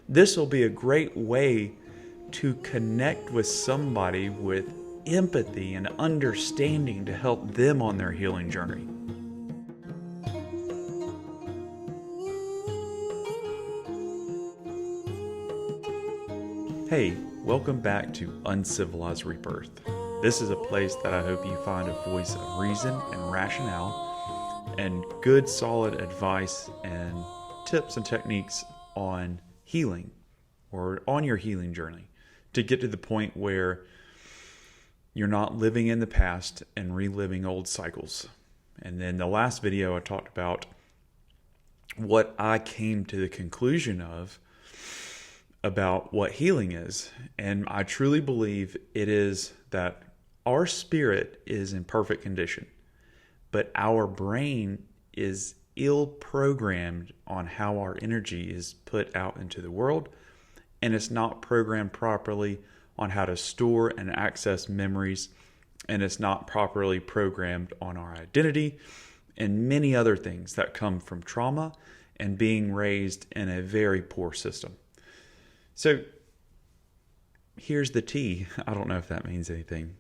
This will be a great way to connect with somebody with empathy and understanding to help them on their healing journey. Hey, welcome back to Uncivilized Rebirth. This is a place that I hope you find a voice of reason and rationale and good solid advice and tips and techniques on healing or on your healing journey to get to the point where you're not living in the past and reliving old cycles. And then the last video I talked about what I came to the conclusion of about what healing is. And I truly believe it is that our spirit is in perfect condition, but our brain is ill-programmed on how our energy is put out into the world, and it's not programmed properly on how to store and access memories, and it's not properly programmed on our identity and many other things that come from trauma and being raised in a very poor system. So here's the tea. I don't know if that means anything.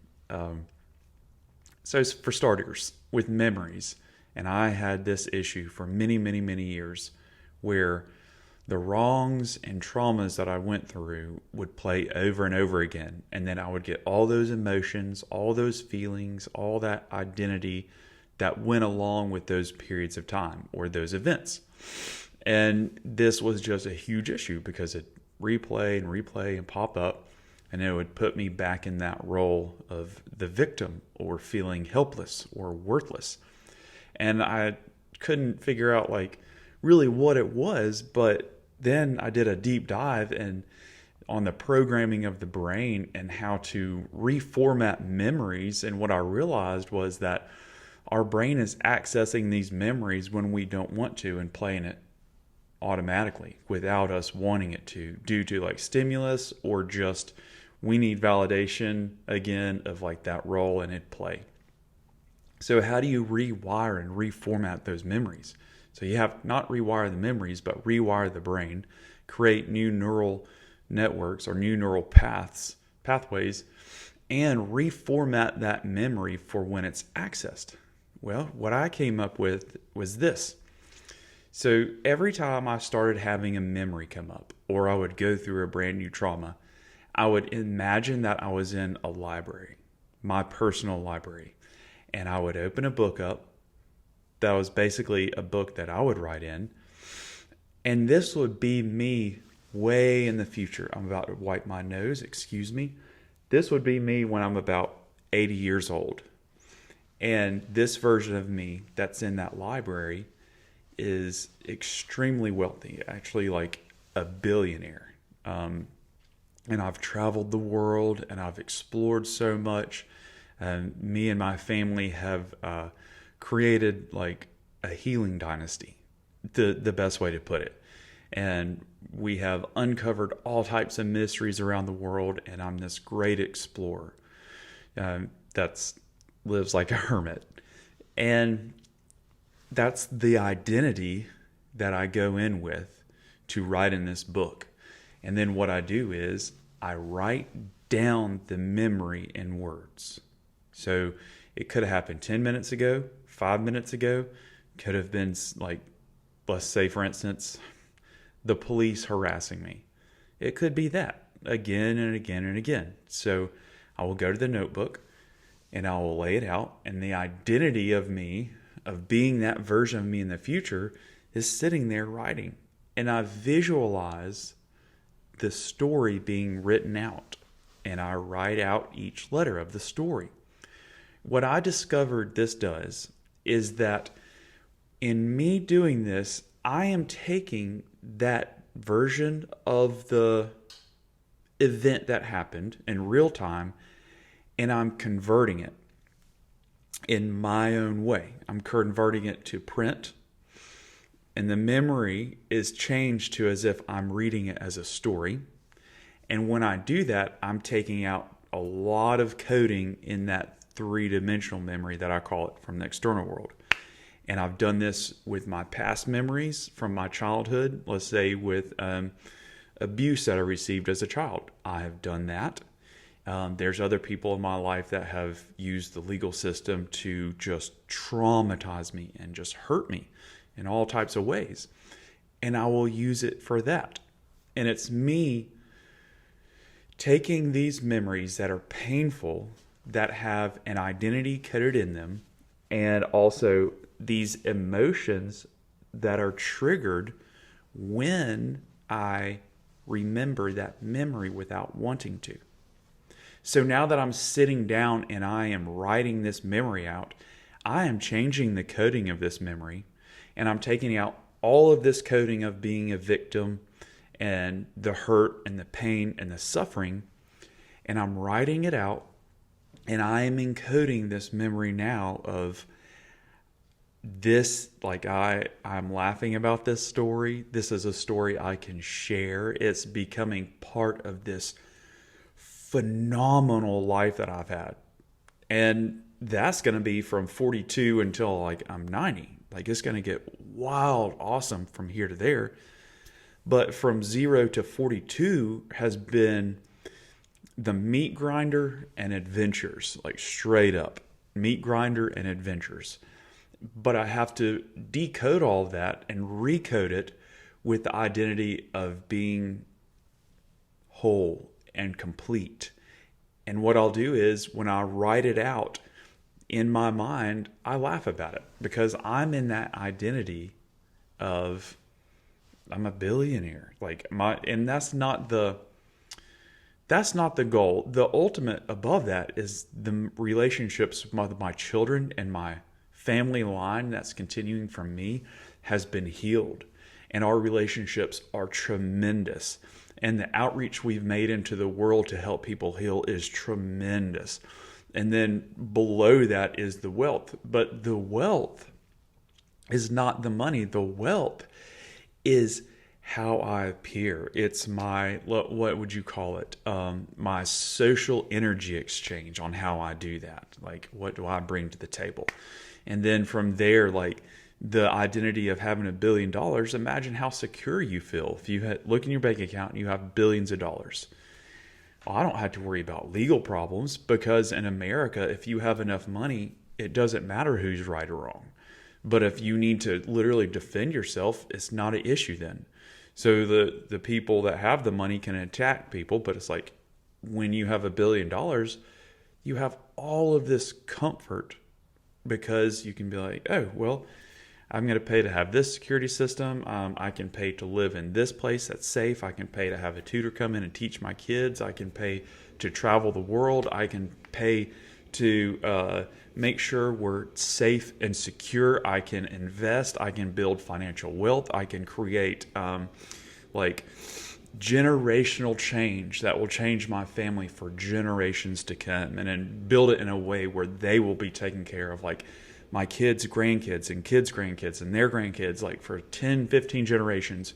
So for starters, with memories, and I had this issue for many, many, many years where the wrongs and traumas that I went through would play over and over again. And then I would get all those emotions, all those feelings, all that identity that went along with those periods of time or those events. And this was just a huge issue because it replay and pop up, and it would put me back in that role of the victim or feeling helpless or worthless. And I couldn't figure out really what it was, but then I did a deep dive on the programming of the brain and how to reformat memories. And what I realized was that our brain is accessing these memories when we don't want to and playing it automatically without us wanting it to, due to stimulus or just we need validation again of that role and it play. So how do you rewire and reformat those memories? So you have not rewire the memories, but rewire the brain, create new neural networks or new neural pathways, and reformat that memory for when it's accessed. Well, what I came up with was this. So every time I started having a memory come up, or I would go through a brand new trauma, I would imagine that I was in a library, my personal library, and I would open a book up that was basically a book that I would write in, and this would be me way in the future. I'm about to wipe my nose, excuse me. This would be me when I'm about 80 years old, and this version of me that's in that library is extremely wealthy, actually a billionaire. And I've traveled the world and I've explored so much. Me and my family have created a healing dynasty, the best way to put it. And we have uncovered all types of mysteries around the world, and I'm this great explorer that lives like a hermit. And that's the identity that I go in with to write in this book. And then what I do is I write down the memory in words. So it could have happened 10 minutes ago, 5 minutes ago, could have been let's say for instance, the police harassing me. It could be that again and again and again. So I will go to the notebook and I will lay it out, and the identity of me, of being that version of me in the future, is sitting there writing. And I visualize the story being written out, and I write out each letter of the story. What I discovered this does is that in me doing this, I am taking that version of the event that happened in real time, and I'm converting it in my own way. I'm converting it to print, and the memory is changed to as if I'm reading it as a story. And when I do that, I'm taking out a lot of coding in that three-dimensional memory that I call it from the external world. And I've done this with my past memories from my childhood, let's say with abuse that I received as a child. I have done that. There's other people in my life that have used the legal system to just traumatize me and just hurt me in all types of ways. And I will use it for that. And it's me taking these memories that are painful, that have an identity coded in them, and also these emotions that are triggered when I remember that memory without wanting to. So now that I'm sitting down and I am writing this memory out, I am changing the coding of this memory, and I'm taking out all of this coding of being a victim and the hurt and the pain and the suffering, and I'm writing it out, and I am encoding this memory now of this. Like I'm laughing about this story. This is a story I can share. It's becoming part of this phenomenal life that I've had. And that's going to be from 42 until like I'm 90. Like it's going to get wild, awesome from here to there. But from 0 to 42 has been the meat grinder and adventures, like straight up meat grinder and adventures. But I have to decode all of that and recode it with the identity of being whole and complete. And what I'll do is when I write it out in my mind, I laugh about it because I'm in that identity of I'm a billionaire. And that's not the goal. The ultimate above that is the relationships with my children and my family line that's continuing from me has been healed. And our relationships are tremendous. And the outreach we've made into the world to help people heal is tremendous. And then below that is the wealth. But the wealth is not the money. The wealth is how I appear. It's my, what would you call it? My social energy exchange on how I do that. Like, what do I bring to the table? And then from there, like, the identity of having $1 billion, imagine how secure you feel if you look in your bank account and you have billions of dollars. Well, I don't have to worry about legal problems because in America, if you have enough money, it doesn't matter who's right or wrong. But if you need to literally defend yourself, it's not an issue then. So the people that have the money can attack people, but it's like when you have $1 billion, you have all of this comfort because you can be like, oh, well, I'm going to pay to have this security system. I can pay to live in this place that's safe. I can pay to have a tutor come in and teach my kids. I can pay to travel the world. I can pay to make sure we're safe and secure. I can invest. I can build financial wealth. I can create generational change that will change my family for generations to come, and then build it in a way where they will be taken care of, like my kids' grandkids and kids' grandkids and their grandkids, like for 10, 15 generations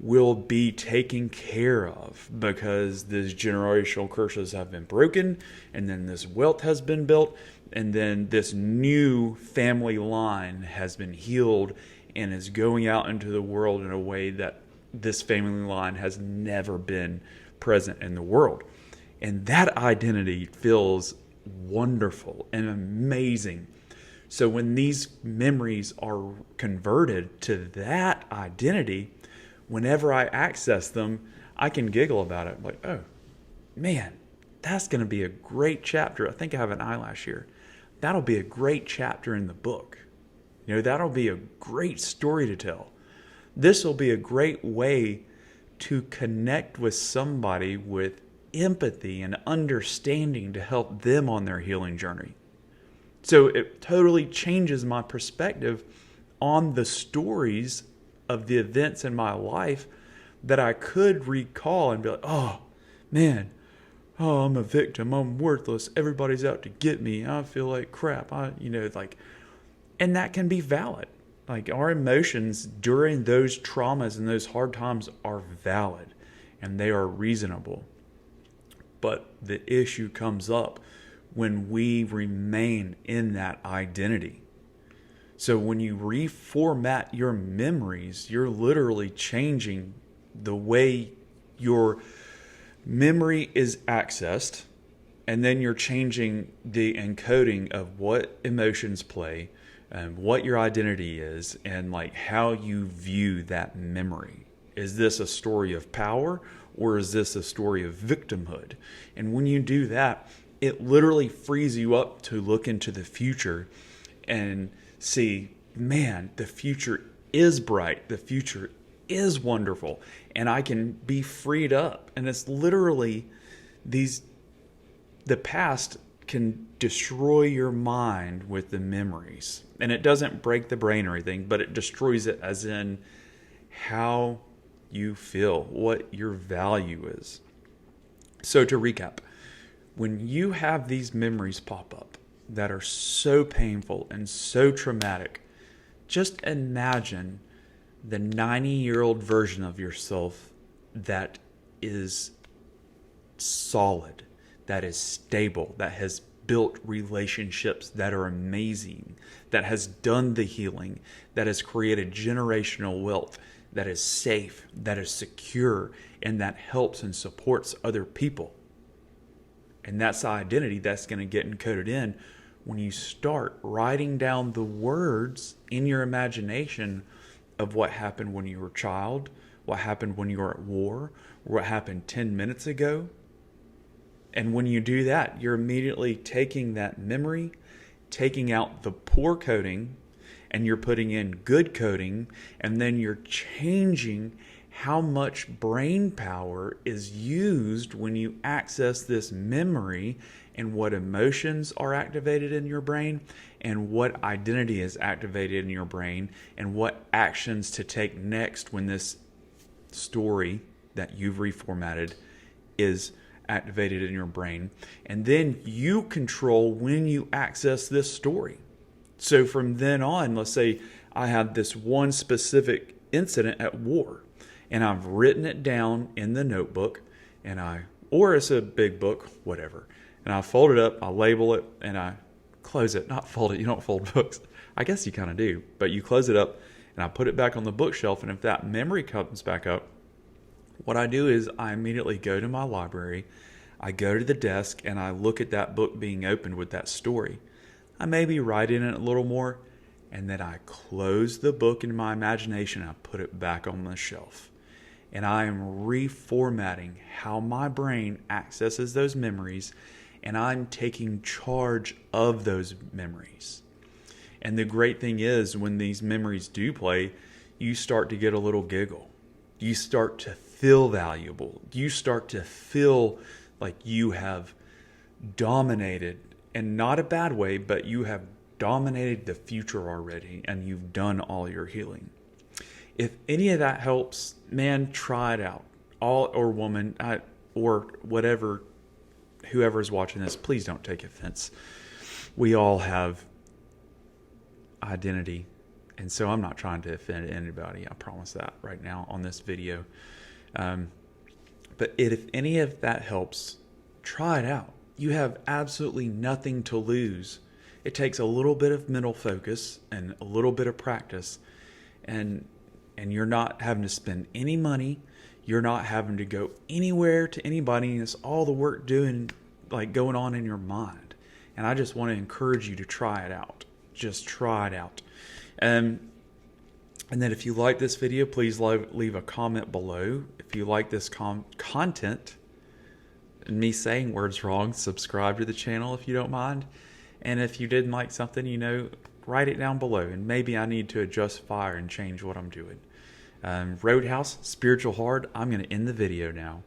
will be taken care of because these generational curses have been broken, and then this wealth has been built, and then this new family line has been healed and is going out into the world in a way that this family line has never been present in the world. And that identity feels wonderful and amazing. So when these memories are converted to that identity, whenever I access them, I can giggle about it. I'm like, oh, man, that's going to be a great chapter. I think I have an eyelash here. That'll be a great chapter in the book. That'll be a great story to tell. This will be a great way to connect with somebody with empathy and understanding to help them on their healing journey. So it totally changes my perspective on the stories of the events in my life that I could recall and be like, oh, man, I'm a victim. I'm worthless. Everybody's out to get me. I feel like crap. And that can be valid. Like our emotions during those traumas and those hard times are valid and they are reasonable. But the issue comes up when we remain in that identity. So when you reformat your memories, you're literally changing the way your memory is accessed, and then you're changing the encoding of what emotions play, what your identity is, and like how you view that memory. Is this a story of power, or is this a story of victimhood? And when you do that, it literally frees you up to look into the future and see, man, the future is bright. The future is wonderful. And I can be freed up. And it's literally the past can destroy your mind with the memories. And it doesn't break the brain or anything, but it destroys it as in how you feel, what your value is. So to recap, when you have these memories pop up that are so painful and so traumatic, just imagine the 90-year-old version of yourself that is solid, that is stable, that has built relationships that are amazing, that has done the healing, that has created generational wealth, that is safe, that is secure, and that helps and supports other people. And that's the identity that's going to get encoded in when you start writing down the words in your imagination of what happened when you were a child, what happened when you were at war, or what happened 10 minutes ago. And when you do that, you're immediately taking that memory, taking out the poor coding, and you're putting in good coding, and then you're changing how much brain power is used when you access this memory, and what emotions are activated in your brain, and what identity is activated in your brain, and what actions to take next when this story that you've reformatted is activated in your brain. And then you control when you access this story. So from then on, let's say I have this one specific incident at war, and I've written it down in the notebook, or it's a big book, whatever. And I fold it up, I label it, and I close it. Not fold it, you don't fold books. I guess you kind of do, but you close it up, and I put it back on the bookshelf. And if that memory comes back up, what I do is I immediately go to my library, I go to the desk, and I look at that book being opened with that story. I maybe write in it a little more, and then I close the book in my imagination, and I put it back on the shelf. And I am reformatting how my brain accesses those memories, and I'm taking charge of those memories. And the great thing is, when these memories do play, you start to get a little giggle. You start to feel valuable. You start to feel like you have dominated, and not a bad way, but you have dominated the future already, and you've done all your healing. If any of that helps, man, try it out. Or woman, or whatever, whoever is watching this, please don't take offense. We all have identity, and so I'm not trying to offend anybody. I promise that right now on this video. But if any of that helps, try it out. You have absolutely nothing to lose. It takes a little bit of mental focus and a little bit of practice, and you're not having to spend any money. You're not having to go anywhere to anybody. And it's all the work going on in your mind. And I just want to encourage you to try it out. Just try it out. And then if you like this video, please leave a comment below. If you like this content and me saying words wrong, subscribe to the channel if you don't mind. And if you didn't like something, write it down below. And maybe I need to adjust fire and change what I'm doing. Roadhouse, Spiritual Hard, I'm going to end the video now.